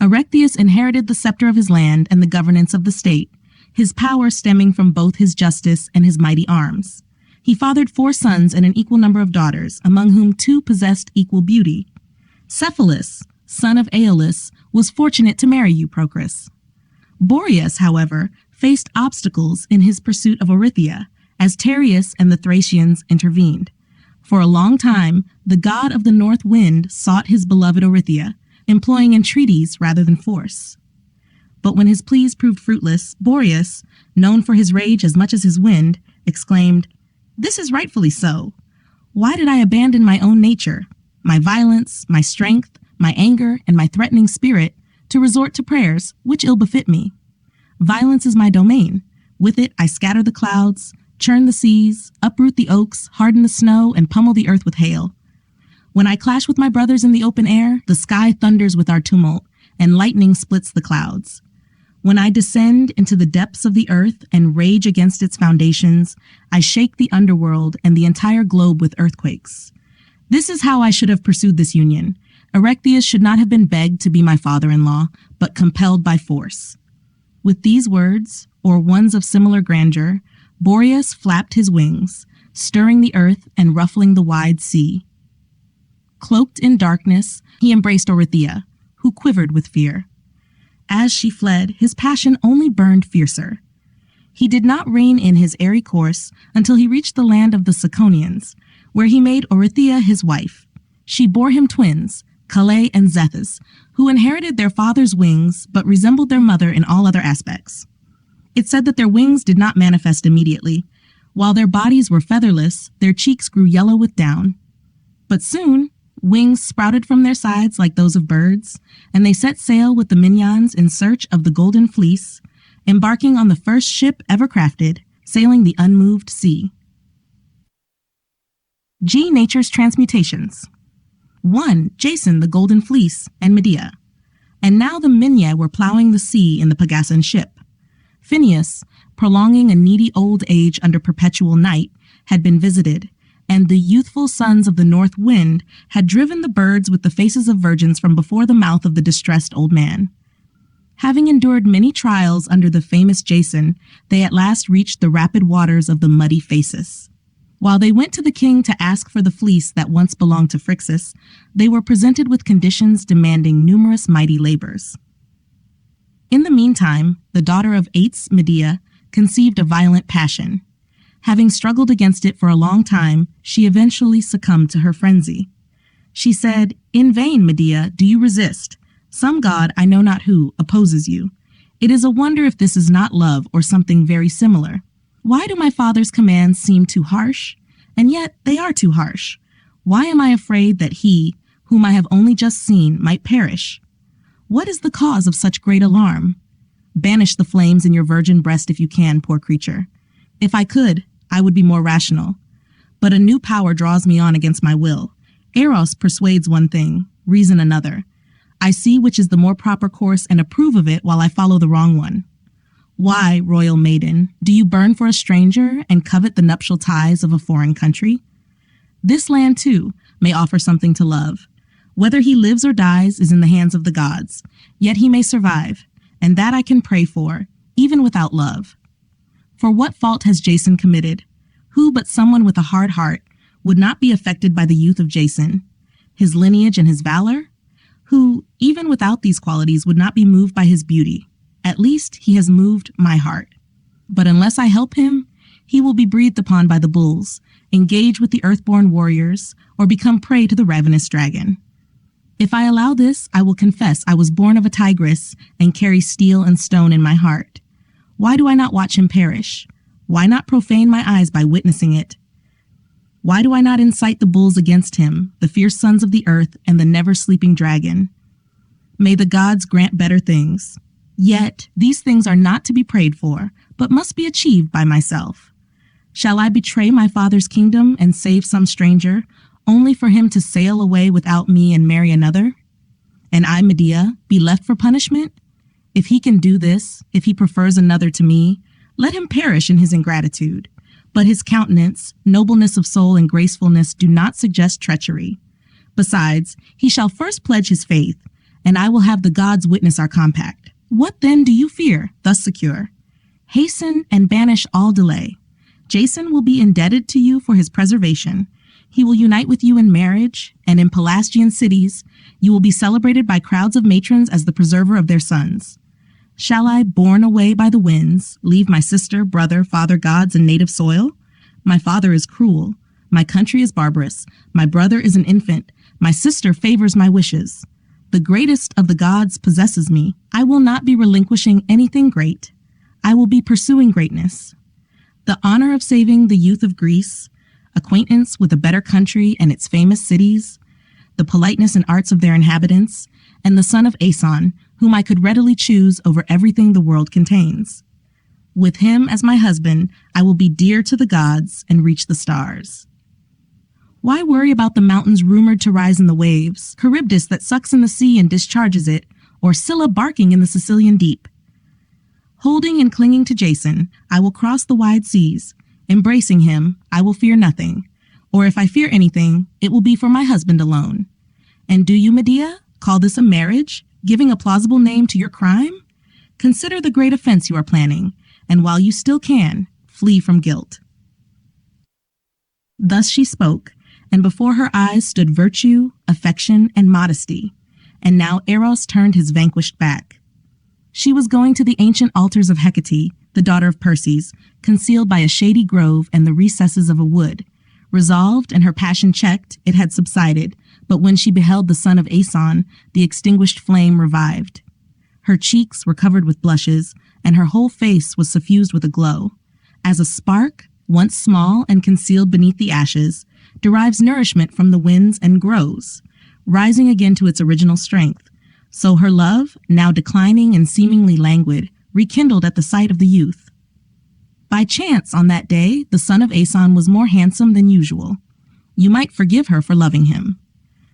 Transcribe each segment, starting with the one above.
Orithyïa inherited the scepter of his land and the governance of the state, his power stemming from both his justice and his mighty arms. He fathered 4 sons and an equal number of daughters, among whom 2 possessed equal beauty. Cephalus, son of Aeolus, was fortunate to marry you, Procris. Boreas, however, faced obstacles in his pursuit of Orithyïa, as Tereus and the Thracians intervened. For a long time, the god of the north wind sought his beloved Orithyïa, employing entreaties rather than force. But when his pleas proved fruitless, Boreas, known for his rage as much as his wind, exclaimed, "This is rightfully so. Why did I abandon my own nature, my violence, my strength, my anger, and my threatening spirit, to resort to prayers which ill befit me? Violence is my domain. With it I scatter the clouds, churn the seas, uproot the oaks, harden the snow, and pummel the earth with hail. When I clash with my brothers in the open air, the sky thunders with our tumult, and lightning splits the clouds. When I descend into the depths of the earth and rage against its foundations, I shake the underworld and the entire globe with earthquakes. This is how I should have pursued this union. Orithyïa should not have been begged to be my father-in-law, but compelled by force." With these words, or ones of similar grandeur, Boreas flapped his wings, stirring the earth and ruffling the wide sea. Cloaked in darkness, he embraced Orithyïa, who quivered with fear. As she fled, his passion only burned fiercer. He did not rein in his airy course until he reached the land of the Ciconians, where he made Orithyïa his wife. She bore him twins, Calais and Zethus, who inherited their father's wings but resembled their mother in all other aspects. It said that their wings did not manifest immediately. While their bodies were featherless, their cheeks grew yellow with down. But soon, wings sprouted from their sides like those of birds, and they set sail with the Minyans in search of the golden fleece, embarking on the first ship ever crafted, sailing the unmoved sea. G. Nature's Transmutations. 1. Jason, the golden fleece, and Medea. And now the Minyæ were plowing the sea in the Pegassan ship. Phineus, prolonging a needy old age under perpetual night, had been visited, and the youthful sons of the north wind had driven the birds with the faces of virgins from before the mouth of the distressed old man. Having endured many trials under the famous Jason, they at last reached the rapid waters of the muddy Phasis. While they went to the king to ask for the fleece that once belonged to Phrixus, they were presented with conditions demanding numerous mighty labors. In the meantime, the daughter of Ates, Medea, conceived a violent passion. Having struggled against it for a long time, she eventually succumbed to her frenzy. She said, "In vain, Medea, do you resist. Some god, I know not who, opposes you. It is a wonder if this is not love or something very similar. Why do my father's commands seem too harsh? And yet they are too harsh. Why am I afraid that he, whom I have only just seen, might perish? What is the cause of such great alarm? Banish the flames in your virgin breast if you can, poor creature. If I could, I would be more rational. But a new power draws me on against my will. Eros persuades one thing, reason another. I see which is the more proper course and approve of it while I follow the wrong one. Why, royal maiden, do you burn for a stranger and covet the nuptial ties of a foreign country? This land, too, may offer something to love. Whether he lives or dies is in the hands of the gods, yet he may survive, and that I can pray for, even without love. For what fault has Jason committed? Who but someone with a hard heart would not be affected by the youth of Jason, his lineage and his valor? Who, even without these qualities, would not be moved by his beauty? At least he has moved my heart. But unless I help him, he will be breathed upon by the bulls, engage with the earthborn warriors, or become prey to the ravenous dragon. If I allow this, I will confess I was born of a tigress and carry steel and stone in my heart. Why do I not watch him perish? Why not profane my eyes by witnessing it? Why do I not incite the bulls against him, the fierce sons of the earth and the never-sleeping dragon? May the gods grant better things. Yet these things are not to be prayed for, but must be achieved by myself. Shall I betray my father's kingdom and save some stranger, only for him to sail away without me and marry another? And I, Medea, be left for punishment? If he can do this, if he prefers another to me, let him perish in his ingratitude. But his countenance, nobleness of soul, and gracefulness do not suggest treachery. Besides, he shall first pledge his faith, and I will have the gods witness our compact. What then do you fear, thus secure? Hasten and banish all delay. Jason will be indebted to you for his preservation. He will unite with you in marriage, and in Pelasgian cities, you will be celebrated by crowds of matrons as the preserver of their sons. Shall I, borne away by the winds, leave my sister, brother, father gods, and native soil? My father is cruel. My country is barbarous. My brother is an infant. My sister favors my wishes. The greatest of the gods possesses me. I will not be relinquishing anything great. I will be pursuing greatness. The honor of saving the youth of Greece, acquaintance with a better country and its famous cities, the politeness and arts of their inhabitants, and the son of Aeson, whom I could readily choose over everything the world contains. With him as my husband, I will be dear to the gods and reach the stars. Why worry about the mountains rumored to rise in the waves, Charybdis that sucks in the sea and discharges it, or Scylla barking in the Sicilian deep? Holding and clinging to Jason, I will cross the wide seas. Embracing him, I will fear nothing. Or if I fear anything, it will be for my husband alone. And do you, Medea, call this a marriage, giving a plausible name to your crime? Consider the great offense you are planning, and while you still can, flee from guilt. Thus she spoke, and before her eyes stood virtue, affection, and modesty, and now Eros turned his vanquished back. She was going to the ancient altars of Hecate, the daughter of Perses, concealed by a shady grove and the recesses of a wood. Resolved and her passion checked, it had subsided, but when she beheld the son of Aeson, the extinguished flame revived. Her cheeks were covered with blushes, and her whole face was suffused with a glow. As a spark, once small and concealed beneath the ashes, derives nourishment from the winds and grows, rising again to its original strength. So her love, now declining and seemingly languid, rekindled at the sight of the youth. By chance, on that day, the son of Aeson was more handsome than usual. You might forgive her for loving him.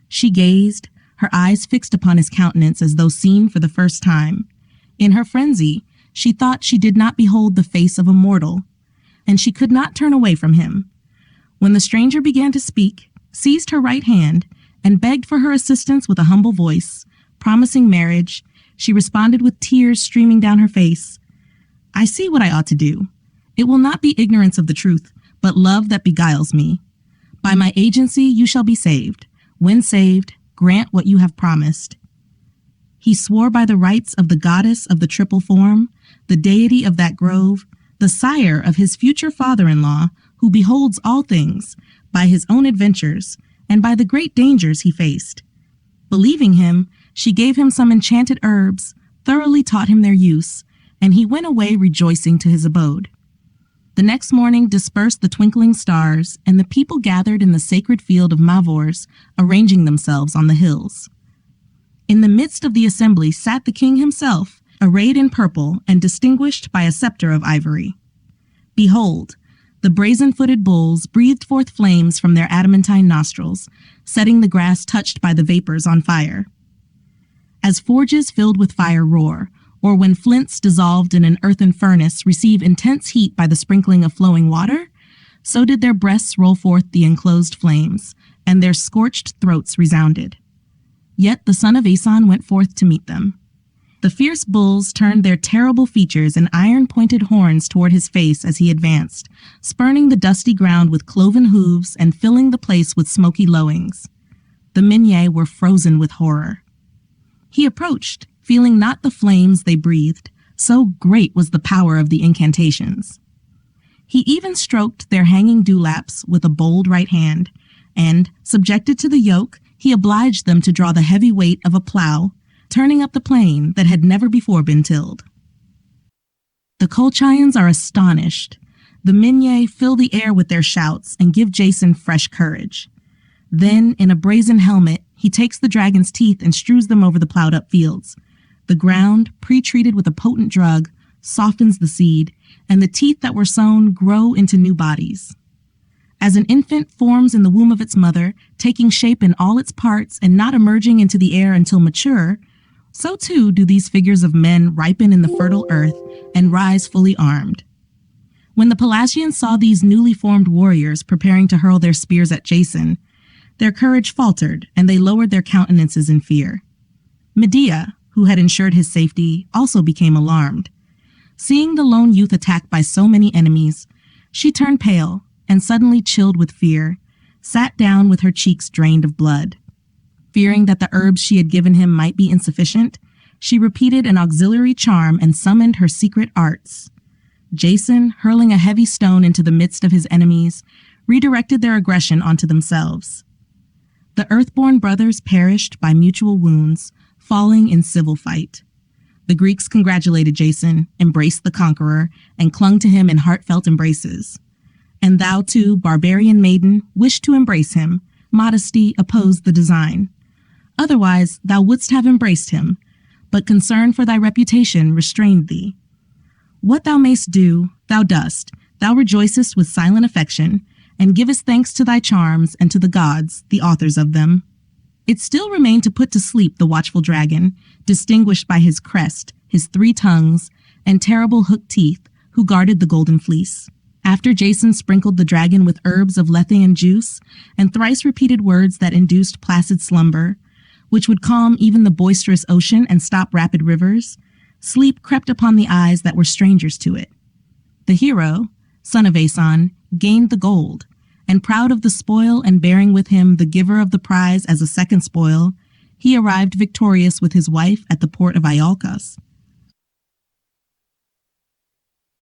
She gazed, her eyes fixed upon his countenance as though seen for the first time. In her frenzy, she thought she did not behold the face of a mortal, and she could not turn away from him. When the stranger began to speak, seized her right hand, and begged for her assistance with a humble voice, promising marriage, she responded with tears streaming down her face. I see what I ought to do. It will not be ignorance of the truth, but love that beguiles me. By my agency you shall be saved. When saved, grant what you have promised. He swore by the rights of the goddess of the triple form, the deity of that grove, the sire of his future father-in-law, who beholds all things, by his own adventures, and by the great dangers he faced. Believing him, she gave him some enchanted herbs, thoroughly taught him their use, and he went away rejoicing to his abode. The next morning dispersed the twinkling stars, and the people gathered in the sacred field of Mavors, arranging themselves on the hills. In the midst of the assembly sat the king himself, arrayed in purple and distinguished by a scepter of ivory. Behold, the brazen-footed bulls breathed forth flames from their adamantine nostrils, setting the grass touched by the vapors on fire. As forges filled with fire roar, or when flints dissolved in an earthen furnace receive intense heat by the sprinkling of flowing water, so did their breasts roll forth the enclosed flames, and their scorched throats resounded. Yet the son of Aeson went forth to meet them. The fierce bulls turned their terrible features and iron-pointed horns toward his face as he advanced, spurning the dusty ground with cloven hooves and filling the place with smoky lowings. The Minyae were frozen with horror. He approached, feeling not the flames they breathed, so great was the power of the incantations. He even stroked their hanging dewlaps with a bold right hand, and, subjected to the yoke, he obliged them to draw the heavy weight of a plow, turning up the plain that had never before been tilled. The Colchians are astonished. The Minyae fill the air with their shouts and give Jason fresh courage. Then, in a brazen helmet, he takes the dragon's teeth and strews them over the plowed-up fields. The ground, pre-treated with a potent drug, softens the seed, and the teeth that were sown grow into new bodies. As an infant forms in the womb of its mother, taking shape in all its parts and not emerging into the air until mature, so too do these figures of men ripen in the fertile earth and rise fully armed. When the Pelasgians saw these newly formed warriors preparing to hurl their spears at Jason, their courage faltered and they lowered their countenances in fear. Medea, who had ensured his safety, also became alarmed. Seeing the lone youth attacked by so many enemies, she turned pale and, suddenly chilled with fear, sat down with her cheeks drained of blood. Fearing that the herbs she had given him might be insufficient, she repeated an auxiliary charm and summoned her secret arts. Jason, hurling a heavy stone into the midst of his enemies, redirected their aggression onto themselves. The Earthborn brothers perished by mutual wounds, falling in civil fight. The Greeks congratulated Jason, embraced the conqueror, and clung to him in heartfelt embraces. And thou too, barbarian maiden, wished to embrace him. Modesty opposed the design. Otherwise, thou wouldst have embraced him, but concern for thy reputation restrained thee. What thou mayst do, thou dost. Thou rejoicest with silent affection, and givest thanks to thy charms and to the gods, the authors of them. It still remained to put to sleep the watchful dragon, distinguished by his crest, his 3 tongues, and terrible hooked teeth, who guarded the golden fleece. After Jason sprinkled the dragon with herbs of Lethean juice, and thrice repeated words that induced placid slumber, which would calm even the boisterous ocean and stop rapid rivers, sleep crept upon the eyes that were strangers to it. The hero, son of Aeson, gained the gold, and proud of the spoil and bearing with him the giver of the prize as a second spoil, he arrived victorious with his wife at the port of Iolcos.